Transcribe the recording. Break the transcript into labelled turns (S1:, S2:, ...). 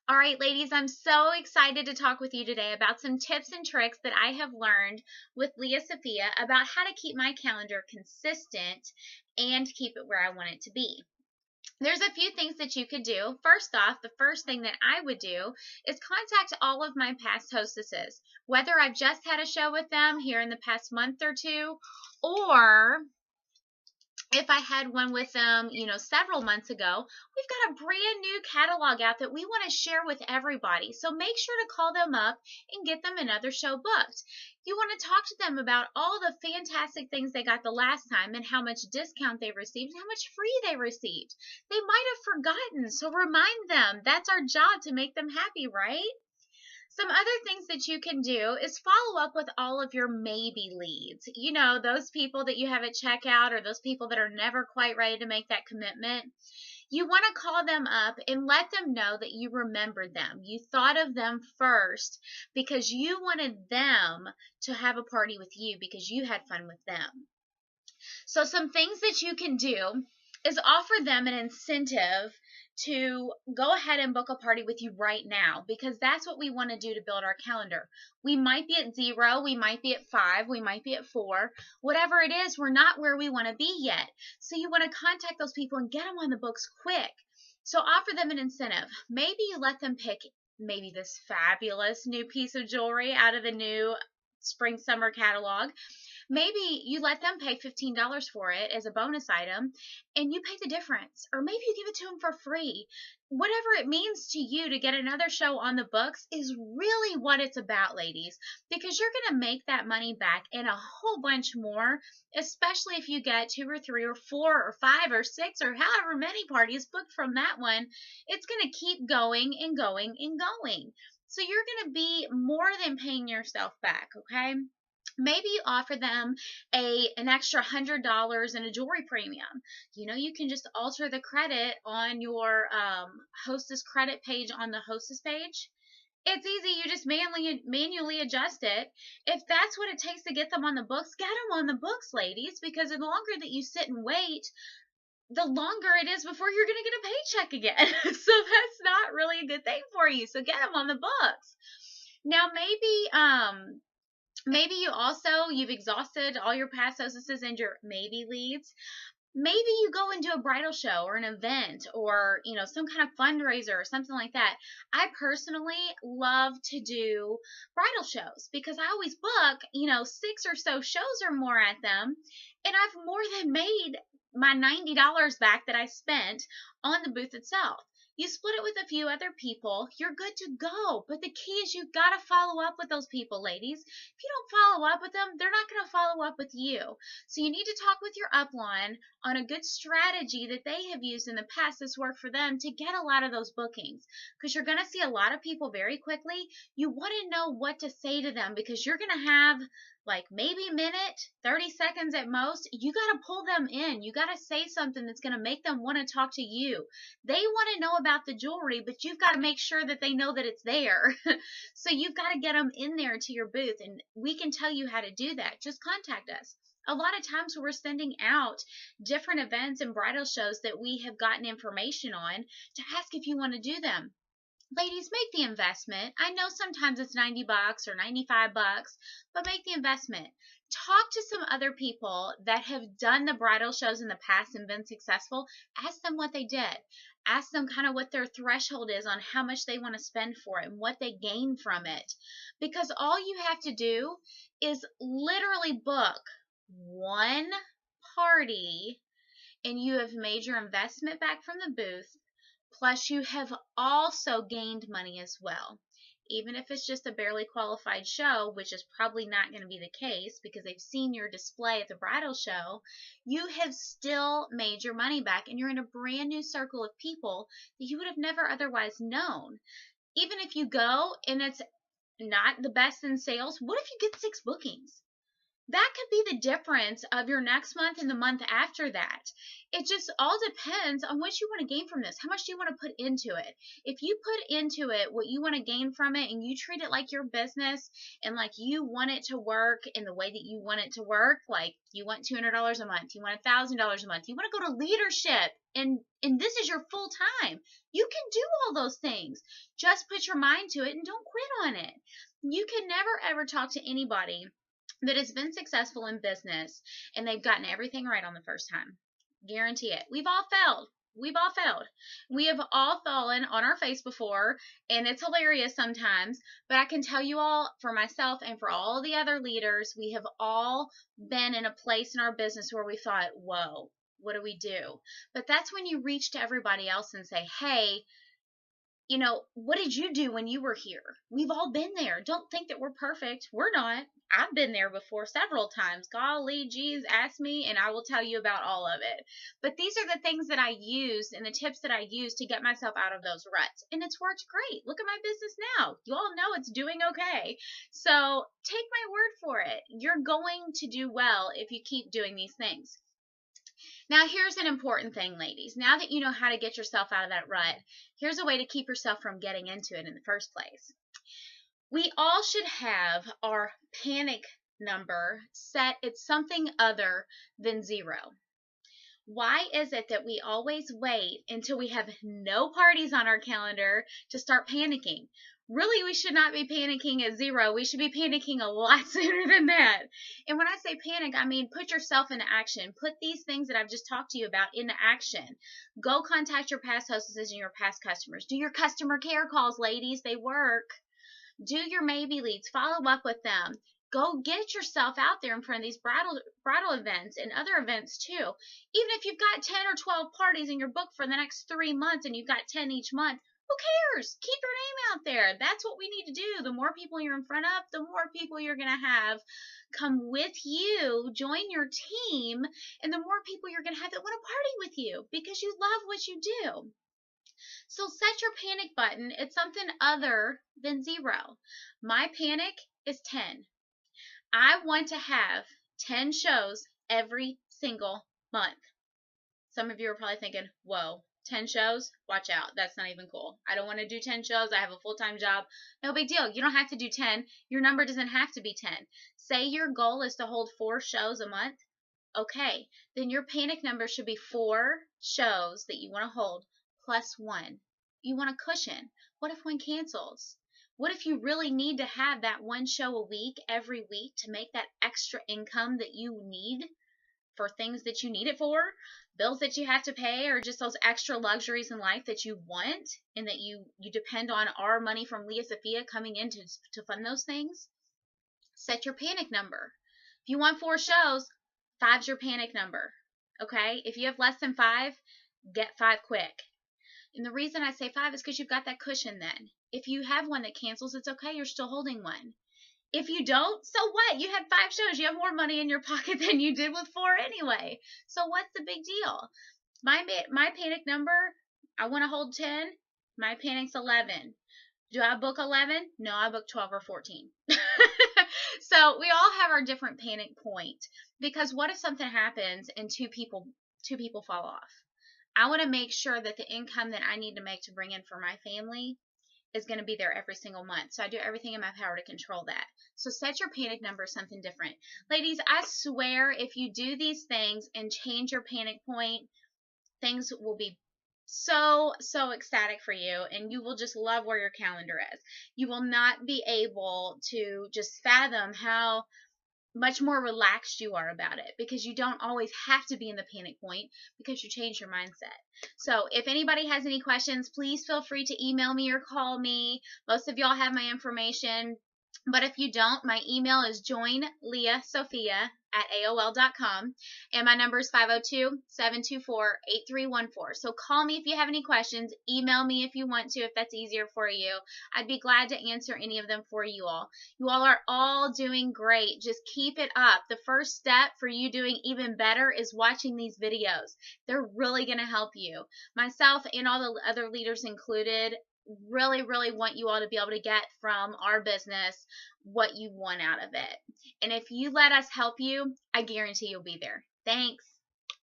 S1: All right, ladies, I'm so excited to talk with you today about some tips and tricks that I have learned with Leah Sophia about how to keep my calendar consistent and keep it where I want it to be. There's a few things that you could do. First off, the first thing that I would do is contact all of my past hostesses, whether I've just had a show with them here in the past month or two, or if I had one with them, several months ago. We've got a brand new catalog out that we want to share with everybody. So make sure to call them up and get them another show booked. You want to talk to them about all the fantastic things they got the last time and how much discount they received and how much free they received. They might have forgotten, so remind them. That's our job, to make them happy, right? Some other things that you can do is follow up with all of your maybe leads. Those people that you have at checkout, or those people that are never quite ready to make that commitment. You want to call them up and let them know that you remembered them. You thought of them first because you wanted them to have a party with you because you had fun with them. So some things that you can do is offer them an incentive to go ahead and book a party with you right now, because that's what we want to do to build our calendar. We might be at 0, we might be at 5, we might be at 4. Whatever it is, we're not where we want to be yet. So you want to contact those people and get them on the books quick. So offer them an incentive. Maybe you let them pick maybe this fabulous new piece of jewelry out of the new spring summer catalog. Maybe you let them pay $15 for it as a bonus item and you pay the difference. Or maybe you give it to them for free. Whatever it means to you to get another show on the books is really what it's about, ladies, because you're going to make that money back and a whole bunch more, especially if you get 2 or 3 or 4 or 5 or 6 or however many parties booked from that one. It's going to keep going and going and going. So you're going to be more than paying yourself back, okay? Maybe you offer them an extra $100 in a jewelry premium. You can just alter the credit on your hostess credit page on the hostess page. It's easy. You just manually adjust it. If that's what it takes to get them on the books, get them on the books, ladies, because the longer that you sit and wait, the longer it is before you're going to get a paycheck again. So that's not really a good thing for you. So get them on the books. Now, maybe you've exhausted all your past hostesses and your maybe leads. Maybe you go and do a bridal show or an event or, some kind of fundraiser or something like that. I personally love to do bridal shows because I always book, 6 or so shows or more at them. And I've more than made my $90 back that I spent on the booth itself. You split it with a few other people, you're good to go. But the key is you've got to follow up with those people, ladies. If you don't follow up with them, they're not going to follow up with you. So you need to talk with your upline on a good strategy that they have used in the past that's worked for them to get a lot of those bookings, because you're going to see a lot of people very quickly. You want to know what to say to them because you're going to have like maybe a minute, 30 seconds at most. You got to pull them in. You got to say something that's going to make them want to talk to you. They want to know about the jewelry, but you've got to make sure that they know that it's there. So you've got to get them in there to your booth, and we can tell you how to do that. Just contact us. A lot of times we're sending out different events and bridal shows that we have gotten information on to ask if you want to do them. Ladies, make the investment. I know sometimes it's $90 or $95, but make the investment. Talk to some other people that have done the bridal shows in the past and been successful. Ask them what they did. Ask them kind of what their threshold is on how much they want to spend for it and what they gain from it. Because all you have to do is literally book one party and you have made your investment back from the booth. Plus, you have also gained money as well. Even if it's just a barely qualified show, which is probably not going to be the case because they've seen your display at the bridal show, you have still made your money back and you're in a brand new circle of people that you would have never otherwise known. Even if you go and it's not the best in sales, what if you get 6 bookings? that could be the difference of your next month and the month after that. It just all depends on what you want to gain from this. How much do you want to put into it? If you put into it what you want to gain from it and you treat it like your business and like you want it to work in the way that you want it to work, like you want $200 a month, you want $1,000 a month, you want to go to leadership, and this is your full time, you can do all those things. Just put your mind to it and don't quit on it. You can never ever talk to anybody that has been successful in business and they've gotten everything right on the first time. Guarantee it. We've all failed. We've all failed. We have all fallen on our face before, and it's hilarious sometimes. But I can tell you all, for myself and for all the other leaders, we have all been in a place in our business where we thought, whoa, what do we do? But that's when you reach to everybody else and say, hey, you know, what did you do when you were here? We've all been there. Don't think that we're perfect. We're not. I've been there before several times. Golly, geez, ask me and I will tell you about all of it. But these are the things that I use and the tips that I use to get myself out of those ruts. And it's worked great. Look at my business now. You all know it's doing okay. So take my word for it. You're going to do well if you keep doing these things. Now, here's an important thing, ladies. Now that you know how to get yourself out of that rut, here's a way to keep yourself from getting into it in the first place. We all should have our panic number set at something other than 0. Why is it that we always wait until we have no parties on our calendar to start panicking? Really, we should not be panicking at 0. We should be panicking a lot sooner than that. And when I say panic, I mean put yourself into action. Put these things that I've just talked to you about into action. Go contact your past hostesses and your past customers. Do your customer care calls, ladies. They work. Do your maybe leads. Follow up with them. Go get yourself out there in front of these bridal events and other events too. Even if you've got 10 or 12 parties in your book for the next 3 months and you've got 10 each month, who cares? Keep your name out there. That's what we need to do. The more people you're in front of, the more people you're going to have come with you, join your team, and the more people you're going to have that want to party with you because you love what you do. So set your panic button at something other than 0. My panic is 10. I want to have 10 shows every single month. Some of you are probably thinking, whoa, 10 shows? Watch out. That's not even cool. I don't want to do 10 shows. I have a full-time job. No big deal. You don't have to do 10. Your number doesn't have to be 10. Say your goal is to hold 4 shows a month. Okay, then your panic number should be 4 shows that you want to hold plus 1. You want a cushion. What if one cancels? What if you really need to have that 1 show a week every week to make that extra income that you need for things that you need it for, bills that you have to pay, or just those extra luxuries in life that you want and that you depend on our money from Leah Sophia coming in to fund those things? Set your panic number. If you want 4 shows, 5's your panic number. Okay? If you have less than 5, get 5 quick. And the reason I say 5 is because you've got that cushion then. If you have one that cancels, it's okay. You're still holding one. If you don't, so what? You had 5 shows. You have more money in your pocket than you did with 4 anyway. So what's the big deal? My panic number, I want to hold 10. My panic's 11. Do I book 11? No, I book 12 or 14. So we all have our different panic point, because what if something happens and two people fall off? I want to make sure that the income that I need to make to bring in for my family is going to be there every single month. So I do everything in my power to control that. So set your panic number something different. Ladies, I swear if you do these things and change your panic point, things will be so ecstatic for you, and you will just love where your calendar is. You will not be able to just fathom how much more relaxed you are about it, because you don't always have to be in the panic point because you change your mindset. So if anybody has any questions, please feel free to email me or call me. Most of y'all have my information, but if you don't, my email is joinleahsophia@aol.com, and my number is 502-724-8314. So call me if you have any questions. Email me if you want to, if that's easier for you. I'd be glad to answer any of them for you all. You all are all doing great. Just keep it up. The first step for you doing even better is watching these videos. They're really going to help you. Myself and all the other leaders included, really, really want you all to be able to get from our business what you want out of it. And if you let us help you, I guarantee you'll be there. Thanks.